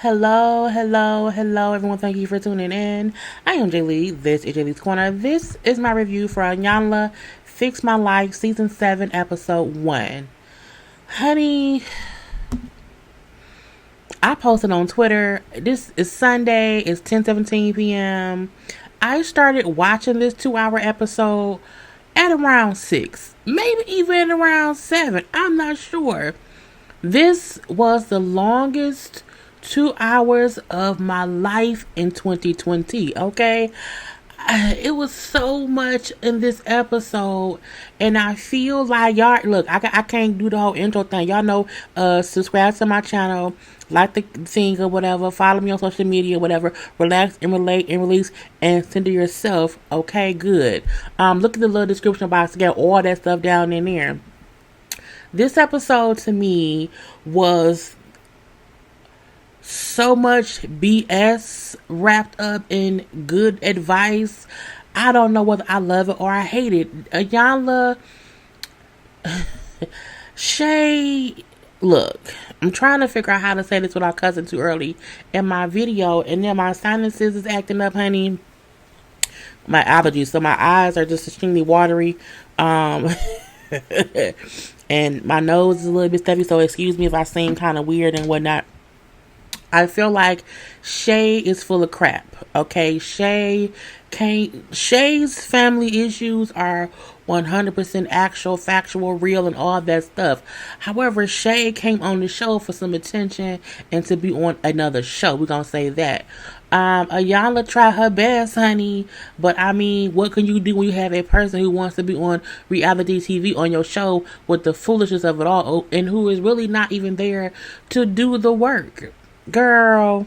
Hello, everyone. Thank you for tuning in. I am JayLee. This is JLeesCorner. This is my review for Iyanla Fix My Life Season 7, Episode 1. Honey, I posted on Twitter. This is Sunday. It's 10:17 p.m. I started watching this 2-hour episode at around 6. Maybe even around 7. I'm not sure. This was the longest 2 hours of my life in 2020, okay? It was so much in this episode, and I feel like y'all look. I can't do the whole intro thing. Y'all know. Subscribe to my channel, like the thing or whatever. Follow me on social media, whatever. Relax and relate and release and send to yourself. Okay, good. Look at the little description box to get all that stuff down in there. This episode to me was so much BS wrapped up in good advice. I don't know whether I love it or I hate it. Iyanla, Shay, look, I'm trying to figure out how to say this without cussing too early in my video, and then my sinuses is acting up, honey. My allergies, so my eyes are just extremely watery. And my nose is a little bit stuffy, so excuse me if I seem kind of weird and whatnot. I feel like Shay is full of crap. Okay, Shay's family issues are 100% actual, factual, real, and all that stuff. However, Shay came on the show for some attention and to be on another show. We're gonna say that. Iyanla tried her best, honey, but I mean, what can you do when you have a person who wants to be on reality TV on your show with the foolishness of it all, and who is really not even there to do the work? Girl,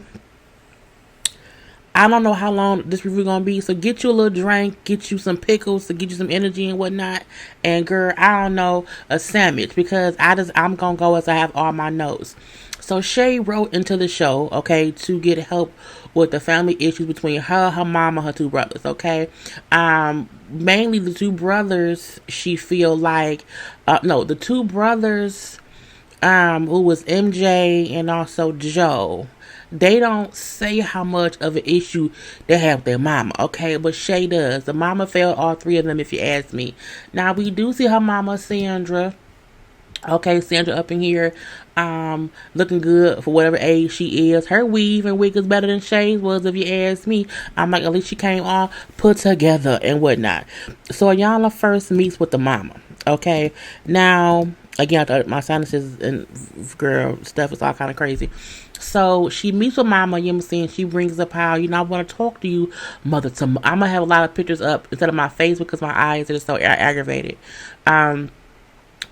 I don't know how long this review gonna be, so get you a little drink, get you some pickles to get you some energy and whatnot, and girl, I don't know, a sandwich, because I'm gonna go as I have all my notes. So Shay wrote into the show, okay, to get help with the family issues between her mom, and her two brothers, okay? Mainly the two brothers, she feel like, the two brothers, who was MJ and also Joe, they don't say how much of an issue they have with their mama, okay? But Shay does. The mama failed all three of them, if you ask me. Now, we do see her mama, Sandra. Okay, Sandra up in here, looking good for whatever age she is. Her weave and wig is better than Shay's was, if you ask me. I'm like, at least she came on put together and whatnot. So Iyanla first meets with the mama, okay? Now, again, my sinuses and girl stuff is all kind of crazy. So she meets with mama, you know what I'm saying? She brings up how, I want to talk to you, mother to mother. I'm going to have a lot of pictures up instead of my face because my eyes are so aggravated.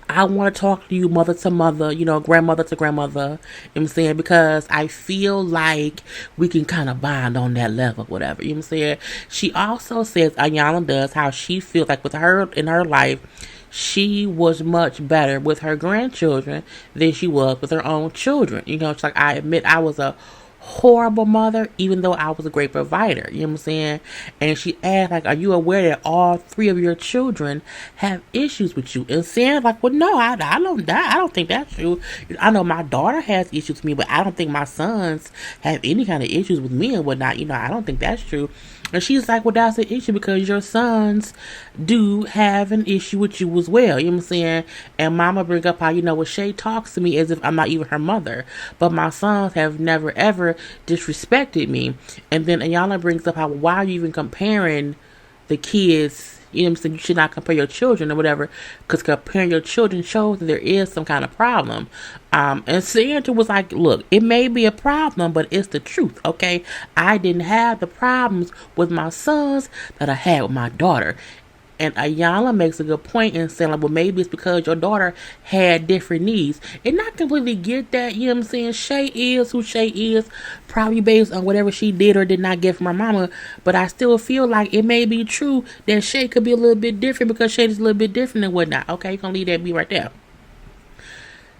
I want to talk to you mother to mother, grandmother to grandmother, you know what I'm saying? Because I feel like we can kind of bond on that level, whatever, you know what I'm saying? She also says, Iyanla does, how she feels like with her in her life, she was much better with her grandchildren than she was with her own children. It's like, I admit I was a horrible mother, even though I was a great provider, you know what I'm saying? And she asked, like, are you aware that all three of your children have issues with you? And Sam's like, well, no, I don't think that's true. I know my daughter has issues with me, but I don't think my sons have any kind of issues with me and whatnot. I don't think that's true. And she's like, well, that's an issue because your sons do have an issue with you as well. You know what I'm saying? And mama bring up how, Shay talks to me as if I'm not even her mother. But my sons have never, ever disrespected me. And then Iyanla brings up how, why are you even comparing the kids? You know what I'm saying? You should not compare your children or whatever, because comparing your children shows that there is some kind of problem. And Sandra was like, look, it may be a problem, but it's the truth, okay? I didn't have the problems with my sons that I had with my daughter. And Iyanla makes a good point in saying, like, well, maybe it's because your daughter had different needs. And I completely get that, you know what I'm saying? Shay is who Shay is, probably based on whatever she did or did not get from her mama. But I still feel like it may be true that Shay could be a little bit different because Shay is a little bit different and whatnot. Okay, you're going to leave that be right there.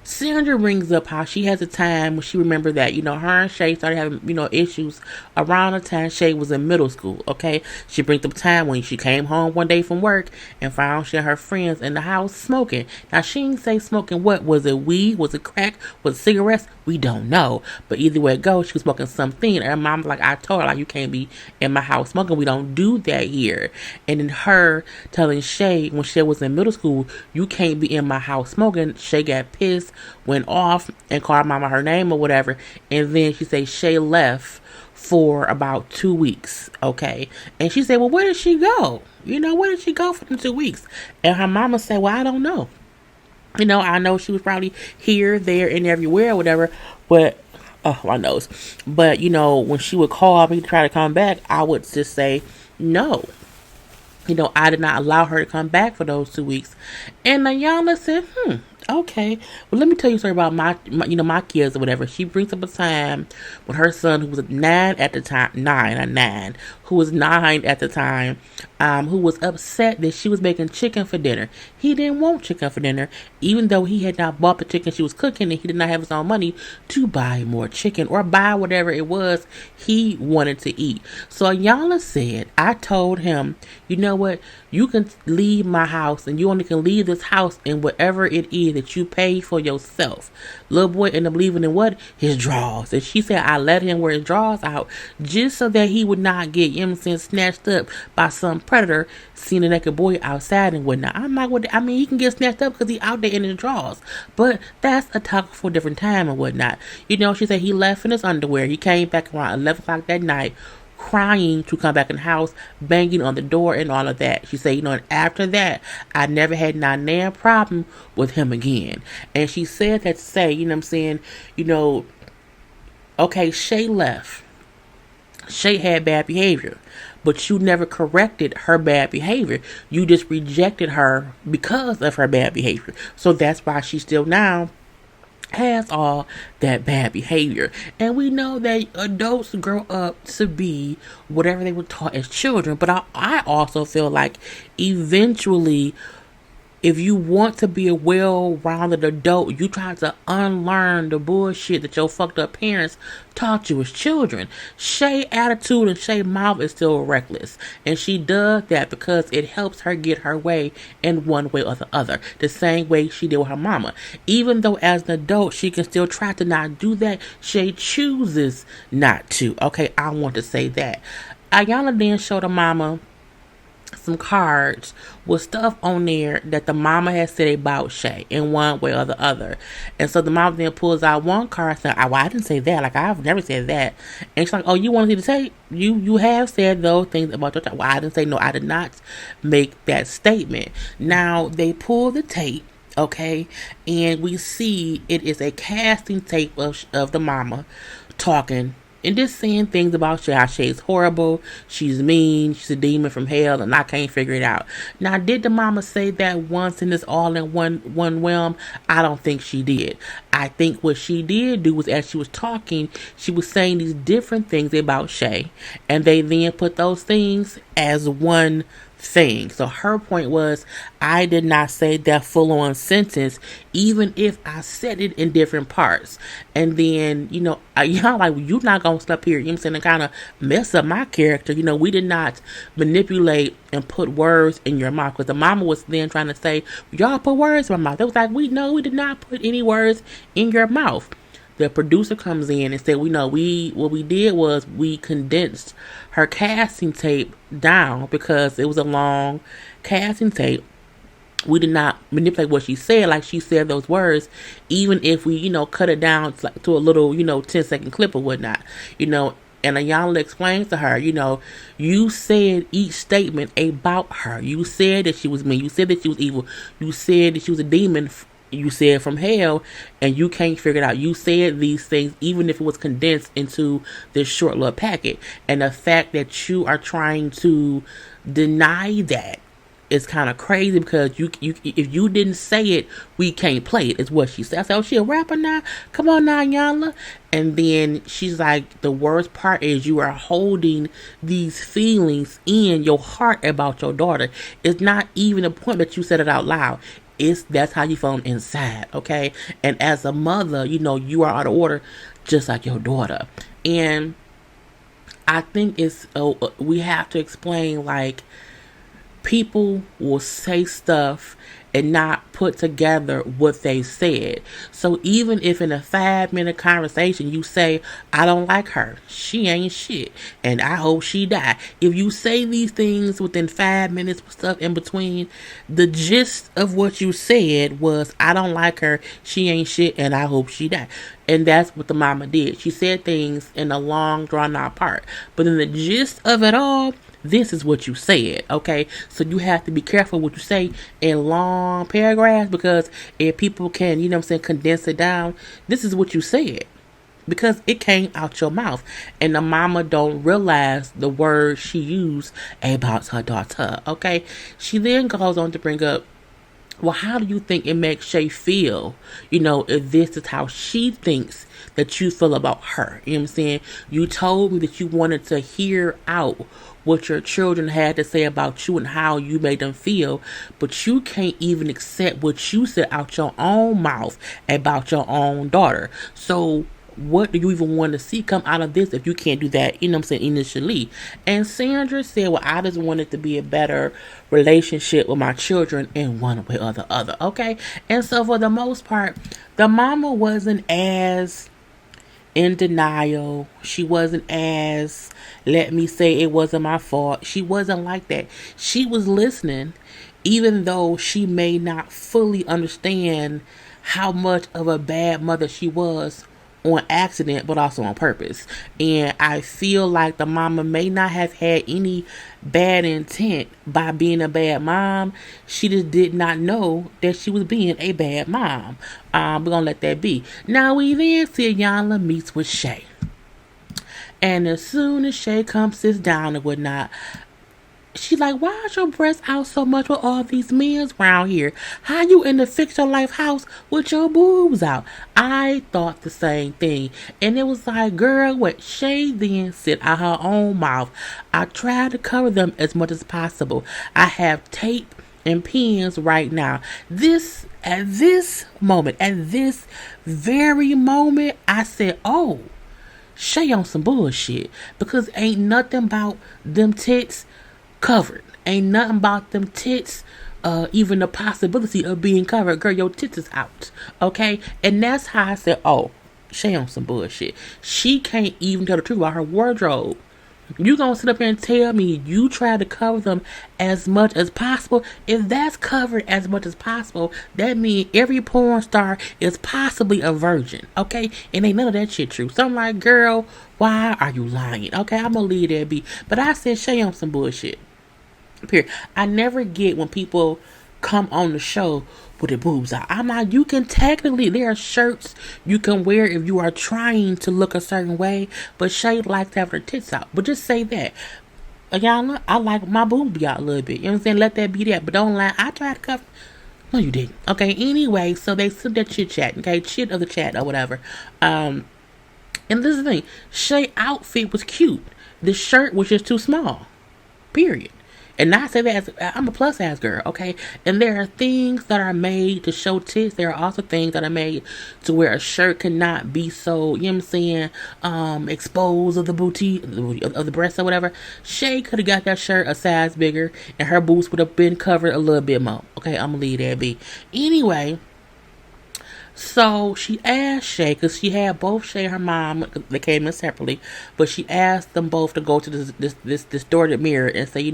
Sandra brings up how she has a time when she remembered that, her and Shay started having, issues around the time Shay was in middle school, okay? She brings up a time when she came home one day from work and found she and her friends in the house smoking. Now, she didn't say smoking what? Was it weed? Was it crack? Was it cigarettes? We don't know. But either way it goes, she was smoking something. And her mom's like, I told her, like, you can't be in my house smoking. We don't do that here. And then her telling Shay, when Shay was in middle school, you can't be in my house smoking. Shay got pissed, went off, and called mama her name or whatever. And then she said Shay left for about 2 weeks, okay? And she said, well, where did she go? Where did she go for them 2 weeks? And her mama said, well, I don't know. I know she was probably here, there, and everywhere or whatever, but, oh, my nose. But, when she would call me to try to come back, I would just say, no. I did not allow her to come back for those 2 weeks. And Iyanla said, okay. Well, let me tell you a story about my kids or whatever. She brings up a time when her son, who was 9 at the time, who was 9 at the time, who was upset that she was making chicken for dinner. He didn't want chicken for dinner, even though he had not bought the chicken she was cooking, and he did not have his own money to buy more chicken or buy whatever it was he wanted to eat. So Iyanla said, I told him, you know what? You can leave my house, and you only can leave this house in whatever it is that you pay for yourself. Little boy ended up leaving in what? His drawers. And she said, I let him wear his drawers out just so that he would not get, snatched up by some predator, seeing a naked boy outside and whatnot. I'm like, he can get snatched up because he out there in his drawers. But that's a talk for a different time and whatnot. She said he left in his underwear. He came back around 11 o'clock that night, crying to come back in the house, banging on the door and all of that. She said, and after that, I never had not a problem with him again. And she said that to say, okay, Shay left. Shay had bad behavior, but you never corrected her bad behavior. You just rejected her because of her bad behavior. So that's why she still now has all that bad behavior. And we know that adults grow up to be whatever they were taught as children. But I also feel like eventually, if you want to be a well-rounded adult, you try to unlearn the bullshit that your fucked up parents taught you as children. Shay's attitude and Shay's mouth is still reckless. And she does that because it helps her get her way in one way or the other. The same way she did with her mama. Even though as an adult, she can still try to not do that, Shay chooses not to. Okay, I want to say that. Iyanla then showed her mama some cards with stuff on there that the mama had said about Shay in one way or the other. And so the mama then pulls out one card and said, well, I didn't say that. Like, I've never said that. And she's like, oh, you want to see the tape? You have said those things about your child. Well, I didn't say no. I did not make that statement. Now, they pull the tape, okay, and we see it is a casting tape of the mama talking and just saying things about Shay. How Shay's horrible, she's mean, she's a demon from hell, and I can't figure it out. Now, did the mama say that once and it's all in one realm? I don't think she did. I think what she did do was, as she was talking, she was saying these different things about Shay, and they then put those things as one thing. So her point was, I did not say that full-on sentence, even if I said it in different parts. And then, y'all like, you're not gonna stop here, and kind of mess up my character. We did not manipulate and put words in your mouth, because the mama was then trying to say, y'all put words in my mouth. It was like, we did not put any words in your mouth. The producer comes in and said, what we did was we condensed her casting tape down because it was a long casting tape. We did not manipulate what she said, like she said those words, even if we, cut it down to a little, 10-second clip or whatnot, And Iyanla explains to her, you said each statement about her. You said that she was mean. You said that she was evil. You said that she was a demon. You said from hell, and you can't figure it out. You said these things, even if it was condensed into this short little packet. And the fact that you are trying to deny that is kind of crazy, because if you didn't say it, we can't play it, is what she said. I said, oh, she a rapper now? Come on now, Iyanla. And then she's like, the worst part is you are holding these feelings in your heart about your daughter. It's not even a point that you said it out loud. That's how you feel inside, okay? And as a mother, you are out of order, just like your daughter. And I think we have to explain, like, people will say stuff and not put together what they said. So even if in a 5-minute conversation you say, I don't like her, she ain't shit, and I hope she die. If you say these things within 5 minutes with stuff in between, the gist of what you said was, I don't like her, she ain't shit, and I hope she die. And that's what the mama did. She said things in a long, drawn out part. But in the gist of it all, this is what you said, okay? So you have to be careful what you say in long paragraphs, because if people can, condense it down, this is what you said. Because it came out your mouth. And the mama don't realize the words she used about her daughter, okay? She then goes on to bring up, well, how do you think it makes Shay feel, if this is how she thinks that you feel about her? You know what I'm saying? You told me that you wanted to hear out what your children had to say about you and how you made them feel, but you can't even accept what you said out your own mouth about your own daughter. So what do you even want to see come out of this if you can't do that, initially? And Sandra said, well, I just want it to be a better relationship with my children in one way or the other, okay? And so for the most part, the mama wasn't as in denial. She wasn't as, let me say it wasn't my fault. She wasn't like that. She was listening, even though she may not fully understand how much of a bad mother she was on accident, but also on purpose. And I feel like the mama may not have had any bad intent by being a bad mom. She just did not know that she was being a bad mom. We're gonna let that be. Now we then see Iyanla meets with Shay. And as soon as Shay comes, sits down and whatnot, she's like, why is your breast out so much with all these men around here? How you in the fix your life house with your boobs out? I thought the same thing. And it was like, girl, what Shay then said out her own mouth, I tried to cover them as much as possible. I have tape and pins right now. At this very moment, I said, oh, Shay on some bullshit. Because ain't nothing about them tits covered. Ain't nothing about them tits even the possibility of being covered. Girl, your tits is out, okay? And that's how I said, oh, Shay on some bullshit. She can't even tell the truth about her wardrobe. You gonna sit up here and tell me you try to cover them as much as possible? If that's covered as much as possible, that means every porn star is possibly a virgin, okay? And ain't none of that shit true. So I'm like, girl, why are you lying? Okay, I'm gonna leave that be. But I said Shay on some bullshit. Period. I never get when people come on the show with their boobs out. I'm like, you can technically, there are shirts you can wear if you are trying to look a certain way, but Shay likes to have her tits out. But just say that. Iyanla, I like my boobs be out a little bit. You know what I'm saying? Let that be that. But don't lie. I tried to cover. No, you didn't. Okay, anyway, so they sit there chit-chat, okay? Chit of the chat or whatever. And this is the thing. Shay's outfit was cute. The shirt was just too small. Period. And not say that as, I'm a plus size girl, okay? And there are things that are made to show tits. There are also things that are made to where a shirt cannot be so, you know what I'm saying, exposed of the booty, of the breast or whatever. Shay could have got that shirt a size bigger and her boobs would have been covered a little bit more. Okay, I'm gonna leave that be. Anyway, so she asked Shay, because she had both Shay and her mom, they came in separately, but she asked them both to go to this distorted mirror and say,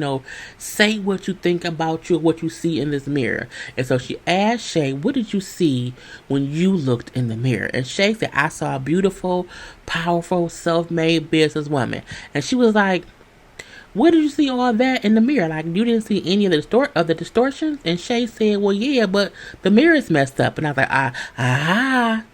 say what you think about you, what you see in this mirror. And so she asked Shay, what did you see when you looked in the mirror? And Shay said, I saw a beautiful, powerful, self-made businesswoman. And she was like, where did you see all that in the mirror? Like, you didn't see any of the distortions? And Shay said, well, yeah, but the mirror is messed up. And I was like,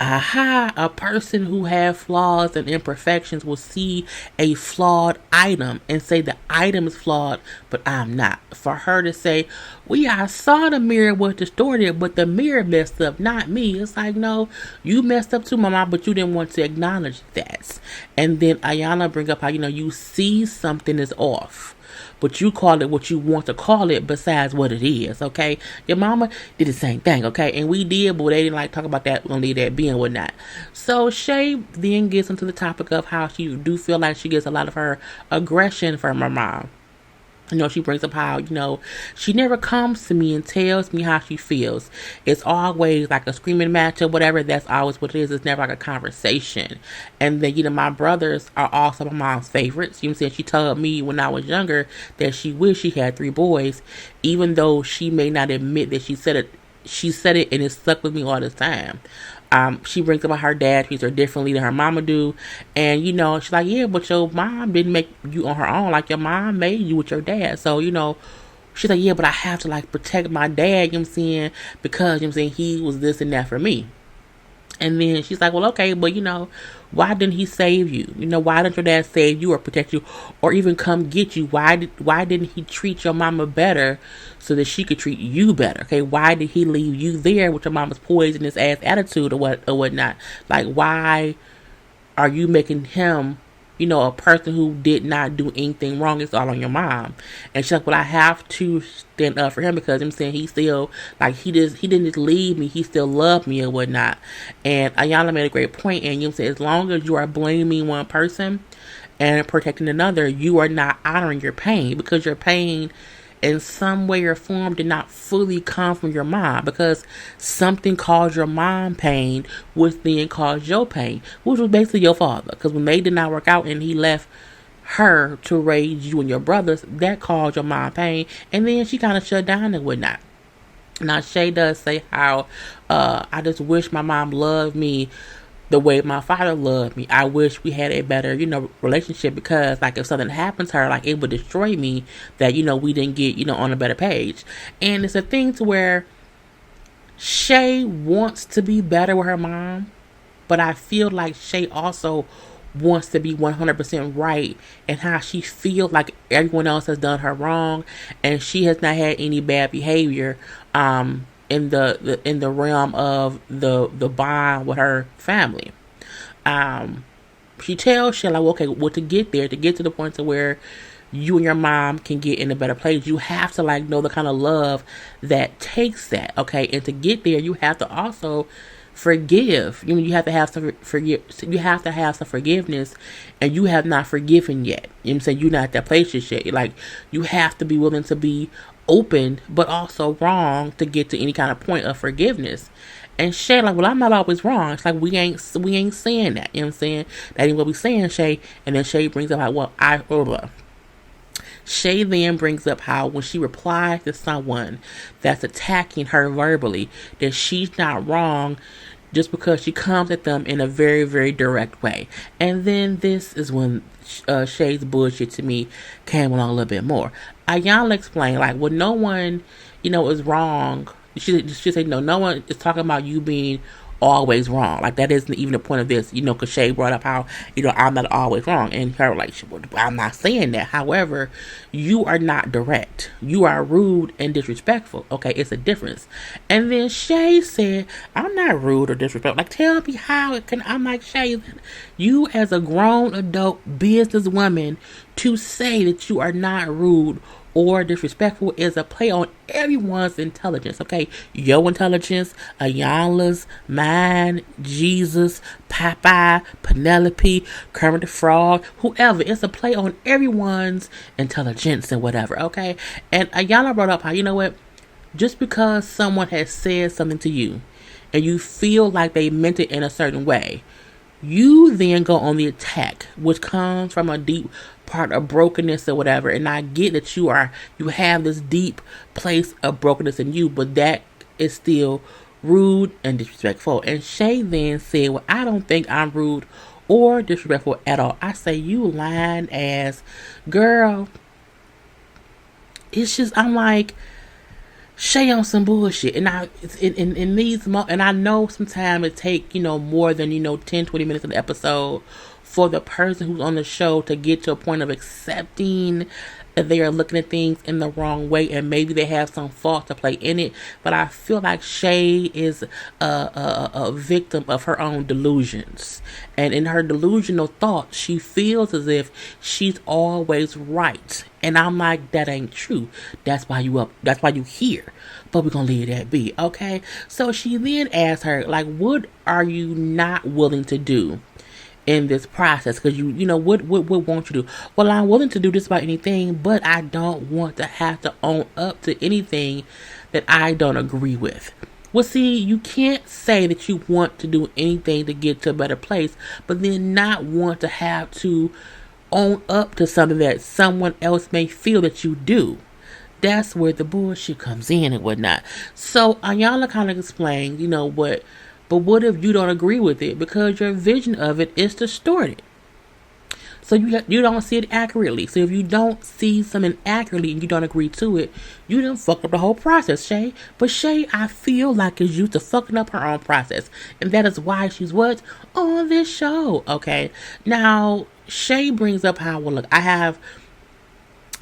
a person who has flaws and imperfections will see a flawed item and say the item is flawed, but I'm not. For her to say, I saw the mirror was distorted, but the mirror messed up, not me. It's like, no, you messed up too, mama, but you didn't want to acknowledge that. And then Iyanla bring up how, you see something is off, but you call it what you want to call it besides what it is, okay? Your mama did the same thing, okay? And we did, but they didn't like talk about that. We're going to leave that be and whatnot. So Shay then gets into the topic of how she do feel like she gets a lot of her aggression from her mom. She brings up how, she never comes to me and tells me how she feels. It's always like a screaming match or whatever. That's always what it is. It's never like a conversation. And then, my brothers are also my mom's favorites. You know what I'm saying? She told me when I was younger that she wished she had 3 boys, even though she may not admit that she said it. She said it and it stuck with me all this time. She brings up her dad treats her differently than her mama do. And, she's like, yeah, but your mom didn't make you on her own. Like, your mom made you with your dad. So, she's like, yeah, but I have to, like, protect my dad, you know what I'm saying? Because, he was this and that for me. And then she's like, well, okay, but, why didn't he save you? Why didn't your dad save you or protect you or even come get you? Why didn't he treat your mama better so that she could treat you better? Okay, why did he leave you there with your mama's poisonous ass attitude or whatnot? Like, why are you making him, a person who did not do anything wrong? It's all on your mom. And she's like, well, I have to stand up for him because I'm saying he still, like, he didn't just leave me, he still loved me or whatnot. And Iyanla made a great point, and as long as you are blaming one person and protecting another, you are not honoring your pain, because your pain in some way or form did not fully come from your mom, because something caused your mom pain, which then caused your pain, which was basically your father. Because when they did not work out and he left her to raise you and your brothers, that caused your mom pain, and then she kind of shut down and whatnot. Now, Shay does say how, I just wish my mom loved me the way my father loved me. I wish we had a better, relationship, because, like, if something happens to her, like, it would destroy me that, we didn't get, on a better page. And it's a thing to where Shay wants to be better with her mom, but I feel like Shay also wants to be 100% right and how she feels like everyone else has done her wrong and she has not had any bad behavior in the realm of the bond with her family. She tells Shay, like, okay, well, to get to the point to where you and your mom can get in a better place, you have to, like, know the kind of love that takes that, okay? And to get there, you have to also forgive. You have to have some You have to have some forgiveness, and you have not forgiven yet. You know what I'm saying? You're not at that place just yet. Like, you have to be willing to be open, but also wrong to get to any kind of point of forgiveness. And Shay, like, well, I'm not always wrong. It's like, we ain't saying that. You know what I'm saying? That ain't what we saying, Shay. And then Shay brings up, like, well, Shay then brings up how when she replies to someone that's attacking her verbally, that she's not wrong just because she comes at them in a very, very direct way. And then this is when Shay's bullshit to me came along a little bit more. Iyanla explained, like, well, no one, is wrong. She said, no one is talking about you being always wrong. Like, that isn't even the point of this, because Shay brought up how, I'm not always wrong. And her, like, I'm not saying that. However, you are not direct. You are rude and disrespectful. Okay, it's a difference. And then Shay said, I'm not rude or disrespectful. Like, tell me how it can. I'm like, Shay, you as a grown adult businesswoman to say that you are not rude or disrespectful is a play on everyone's intelligence, okay? Your intelligence, Iyanla's, mine, Jesus, Popeye, Penelope, Kermit the Frog, whoever. It's a play on everyone's intelligence and whatever, okay? And Iyanla brought up how, just because someone has said something to you and you feel like they meant it in a certain way, you then go on the attack, which comes from a deep part of brokenness or whatever. And I get that you have this deep place of brokenness in you, but that is still rude and disrespectful. And Shay then said, well, I don't think I'm rude or disrespectful at all. I say, you lying ass girl. It's just, I'm like, Shay on some bullshit. And in these and I know sometimes it take, more than, 10-20 minutes of the episode for the person who's on the show to get to a point of accepting that they are looking at things in the wrong way, and maybe they have some fault to play in it. But I feel like Shay is a victim of her own delusions, and in her delusional thoughts, she feels as if she's always right. And I'm like, that ain't true. That's why you up. That's why you here. But we're gonna leave that be, okay? So she then asks her, like, what are you not willing to do in this process, because you know what won't you do? Well, I'm willing to do just about anything, but I don't want to have to own up to anything that I don't agree with. Well, see, you can't say that you want to do anything to get to a better place, but then not want to have to own up to something that someone else may feel that you do. That's where the bullshit comes in and whatnot. So Iyanla kind of explained, but what if you don't agree with it because your vision of it is distorted? So you don't see it accurately. So if you don't see something accurately and you don't agree to it, you done fuck up the whole process, Shay. But Shay, I feel like, is used to fucking up her own process, and that is why she's what on this show. Okay, now Shay brings up how, well, look, I have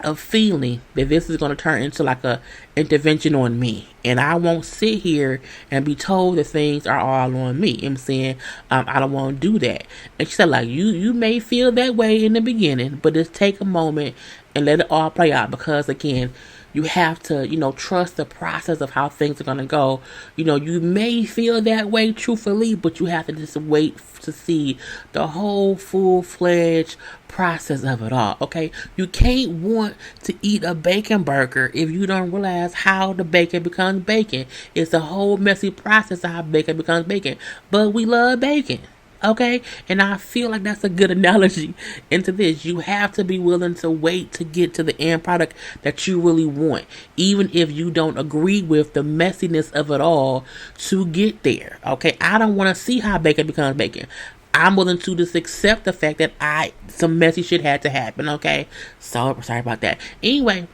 a feeling that this is going to turn into like a intervention on me, and I won't sit here and be told that things are all on me. I'm saying, I don't want to do that. And she said, like, you may feel that way in the beginning, but just take a moment and let it all play out, because again, you have to, trust the process of how things are going to go. You may feel that way truthfully, but you have to just wait to see the whole full-fledged process of it all, okay? You can't want to eat a bacon burger if you don't realize how the bacon becomes bacon. It's a whole messy process of how bacon becomes bacon, but we love bacon. Okay, and I feel like that's a good analogy into this. You have to be willing to wait to get to the end product that you really want, even if you don't agree with the messiness of it all to get there. Okay, I don't want to see how bacon becomes bacon. I'm willing to just accept the fact that some messy shit had to happen. Okay, so sorry about that. Anyway.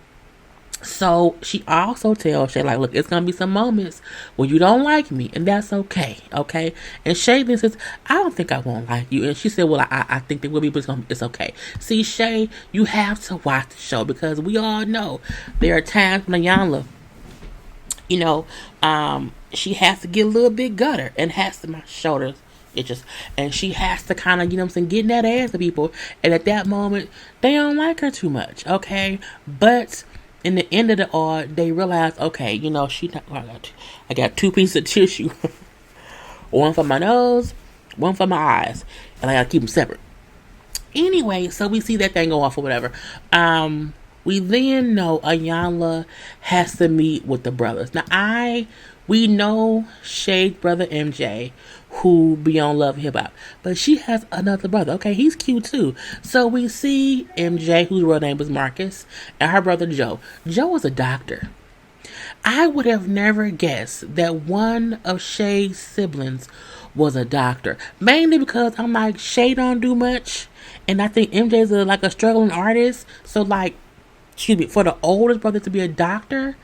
So she also tells Shay, like, look, it's going to be some moments where you don't like me, and that's okay, okay? And Shay then says, I don't think I won't like you. And she said, well, I think there will be, but it's okay. See, Shay, you have to watch the show, because we all know there are times when Iyanla, she has to get a little bit gutter and has to, my shoulders, and she has to kind of, get in that ass to people. And at that moment, they don't like her too much, okay? But in the end of the all, they realize, okay, she not. I got 2 pieces of tissue, one for my nose, one for my eyes, and I gotta keep them separate. Anyway, so we see that thing go off or whatever. We then know Iyanla has to meet with the brothers. Now, we know Shay's brother MJ, who be on Love Hip Hop, but she has another brother. Okay, he's cute too. So we see MJ, whose real name was Marcus, and her brother Joe. Joe is a doctor. I would have never guessed that one of Shay's siblings was a doctor, mainly because I'm like, Shay don't do much, and I think MJ's like a struggling artist. So like, for the oldest brother to be a doctor,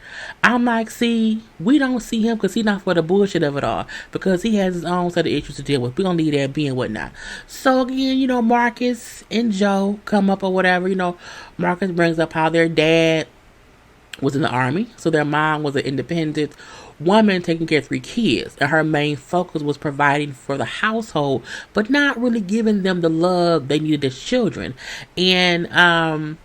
I'm like, see, we don't see him because he's not for the bullshit of it all, because he has his own set of issues to deal with. We're going to leave that be and whatnot. So again, Marcus and Joe come up or whatever. Marcus brings up how their dad was in the army, so their mom was an independent woman taking care of 3 kids, and her main focus was providing for the household, but not really giving them the love they needed as children. And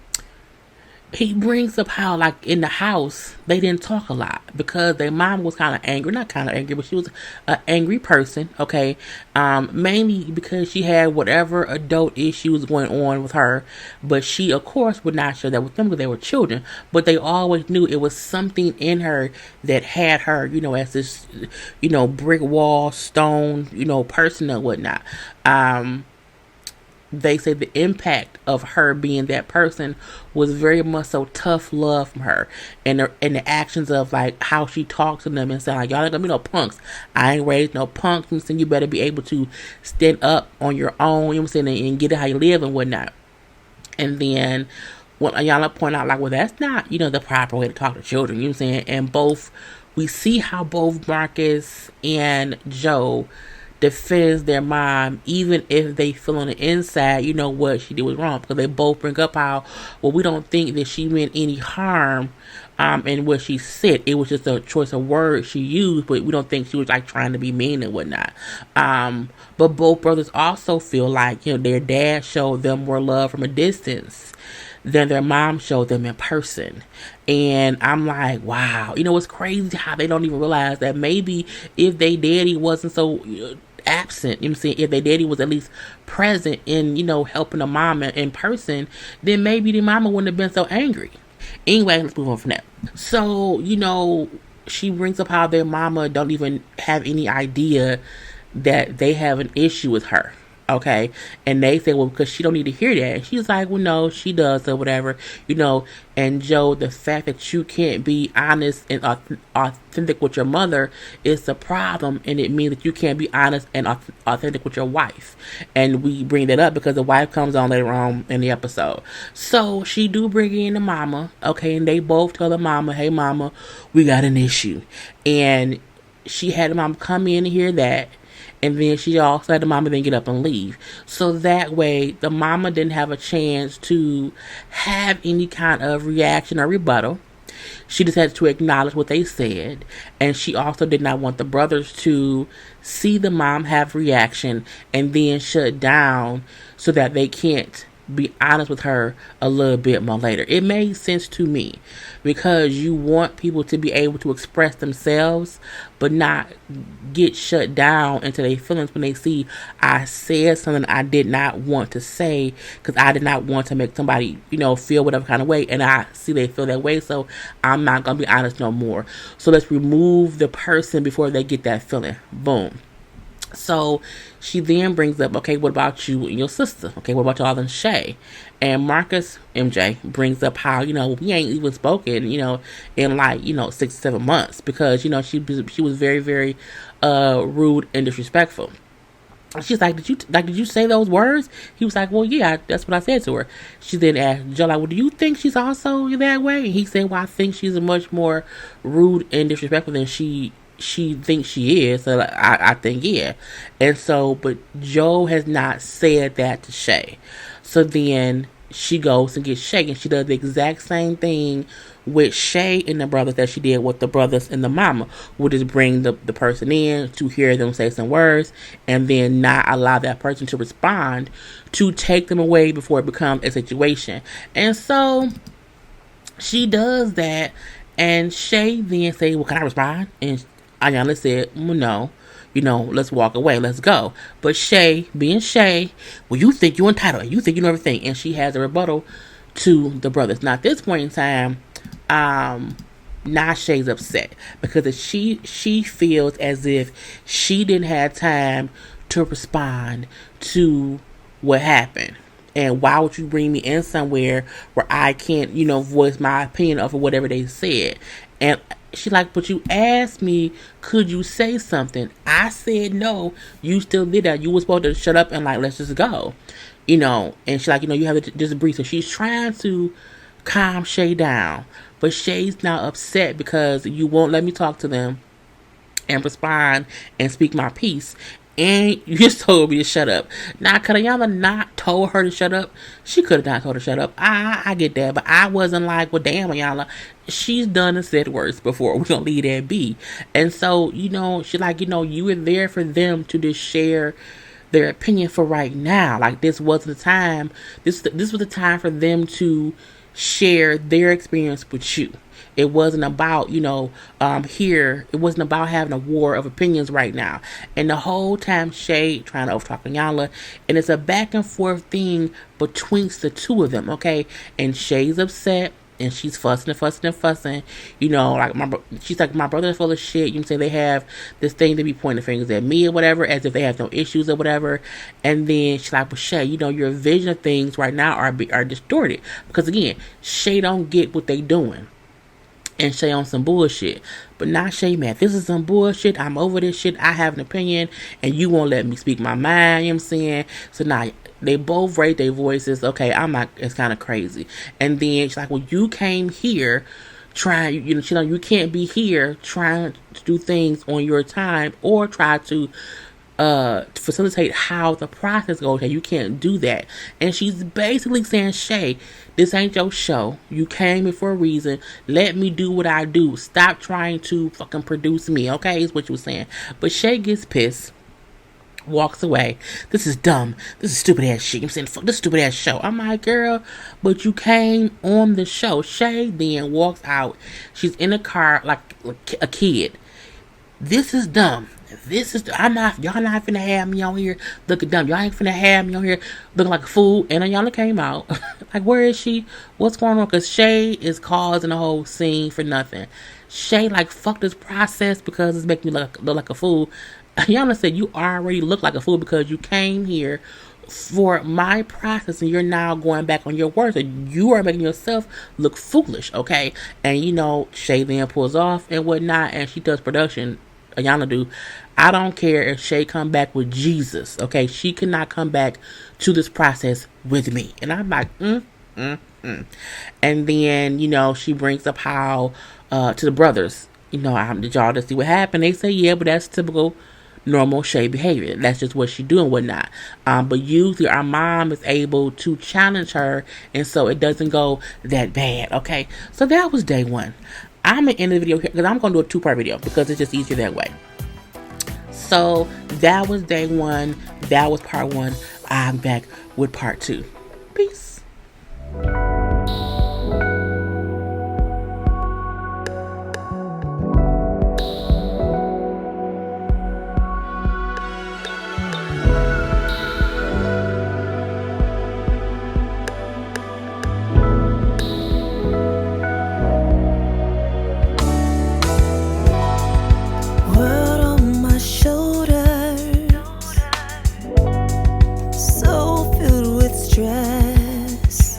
he brings up how, like, in the house, they didn't talk a lot because their mom was kind of angry. Not kind of angry, but she was an angry person, okay? Mainly because she had whatever adult issues going on with her, but she, of course, would not share that with them because they were children. But they always knew it was something in her that had her, as this, brick wall, stone, person or whatnot. They say the impact of her being that person was very much so tough love from her, and the actions of like how she talked to them and said, like, y'all ain't gonna be no punks. I ain't raised no punks, and so you better be able to stand up on your own, and get it how you live and whatnot. And then when Iyanla point out, like, well, that's not, the proper way to talk to children, and we see how both Marcus and Joe defends their mom, even if they feel on the inside, what she did was wrong, because they both bring up how, well, we don't think that she meant any harm in what she said. It was just a choice of words she used, but we don't think she was like trying to be mean and whatnot. But both brothers also feel like, their dad showed them more love from a distance than their mom showed them in person. And I'm like, wow, it's crazy how they don't even realize that maybe if they daddy wasn't so absent. You know what I'm saying? If their daddy was at least present in, helping the mama in person, then maybe the mama wouldn't have been so angry. Anyway, let's move on from that. So, she brings up how their mama don't even have any idea that they have an issue with her. Okay, and they say, well, because she don't need to hear that. And she's like, well, no, she does, or whatever, And Joe, the fact that you can't be honest and authentic with your mother is the problem, and it means that you can't be honest and authentic with your wife. And we bring that up because the wife comes on later on in the episode. So she do bring in the mama, okay, and they both tell the mama, hey, mama, we got an issue. And she had the mama come in and hear that. And then she also had the mama then get up and leave. So that way, the mama didn't have a chance to have any kind of reaction or rebuttal. She just had to acknowledge what they said. And she also did not want the brothers to see the mom have reaction and then shut down so that they can't be honest with her a little bit more later. It made sense to me because you want people to be able to express themselves but not get shut down into their feelings when they see I said something I did not want to say because I did not want to make somebody, feel whatever kind of way, and I see they feel that way, so I'm not going to be honest no more. So let's remove the person before they get that feeling. Boom. So she then brings up, okay, what about you and your sister? Okay, what about y'all and Shay? And Marcus, MJ, brings up how, we ain't even spoken, in like, 6-7 months because, she was very, very rude and disrespectful. She's like, did you say those words? He was like, well, yeah, that's what I said to her. She then asked Joe, like, well, do you think she's also that way? And he said, well, I think she's a much more rude and disrespectful than she thinks she is. So I think, yeah. And so, but Joe has not said that to Shay. So then she goes and gets Shay, and she does the exact same thing with Shay and the brothers that she did with the brothers and the mama. We'll just bring the person in to hear them say some words and then not allow that person to respond, to take them away before it becomes a situation. And so she does that, and Shay then say, well, can I respond? And Iyanla said, well, no, let's walk away. Let's go. But Shay, being Shay, well, you think you're entitled. You think you know everything. And she has a rebuttal to the brothers. Now, at this point in time, now Shay's upset because she feels as if she didn't have time to respond to what happened. And why would you bring me in somewhere where I can't, voice my opinion of whatever they said? And she's like, but you asked me, could you say something? I said no. You still did that. You were supposed to shut up and let's just go. And she's like, you have to just breathe. So she's trying to calm Shay down. But Shay's now upset because you won't let me talk to them and respond and speak my piece. And you just told me to shut up. Now, could Iyanla not told her to shut up? She could have not told her to shut up. I get that. But I wasn't like, well, damn, Iyanla. She's done and said worse before. We're going to leave that be. And so, she's like, you were there for them to just share their opinion for right now. Like, this wasn't the time. This was the time for them to share their experience with you. It wasn't about, here. It wasn't about having a war of opinions right now. And the whole time, Shay trying to overtalk Iyanla, and it's a back and forth thing between the two of them, okay? And Shay's upset, and she's fussing. She's like, my brother's full of shit. You can say they have this thing to be pointing fingers at me or whatever, as if they have no issues or whatever. And then she's like, well, Shay, your vision of things right now are distorted because again, Shay don't get what they doing. And Shay on some bullshit. But now Shay, man, this is some bullshit. I'm over this shit. I have an opinion and you won't let me speak my mind. You know what I'm saying? So now they both raise their voices. Okay, it's kind of crazy. And then she's like, well, you came here trying, you can't be here trying to do things on your time or try to facilitate how the process goes. Okay, you can't do that. And she's basically saying, Shay, this ain't your show. You came here for a reason. Let me do what I do. Stop trying to fucking produce me, okay? Is what you were saying. But Shay gets pissed, walks away. This is dumb. This is stupid ass shit. I'm saying, fuck this stupid ass show. I'm like, girl, but you came on the show. Shay then walks out. She's in the car like a kid. This is dumb. I'm not, y'all not finna have me on here looking dumb. Y'all ain't finna have me on here looking like a fool. And then Iyanla came out. Like, where is she? What's going on? Because Shay is causing a whole scene for nothing. Shay, like, fuck this process because it's making me look like a fool. Iyanla said, you already look like a fool because you came here for my process and you're now going back on your words and you are making yourself look foolish, okay? And you know, Shay then pulls off and whatnot and she does production. Iyanla do. I don't care if Shay come back with Jesus, okay? She cannot come back to this process with me. And I'm like, And then, you know, she brings up how to the brothers, you know, did y'all just see what happened? They say, yeah, but that's typical normal Shay behavior. That's just what she do and whatnot. But usually our mom is able to challenge her, and so it doesn't go that bad. Okay, so that was day one. I'm gonna end the video here because I'm gonna do a 2-part video because it's just easier that way. So that was day one. That was part one. I'm back with part two.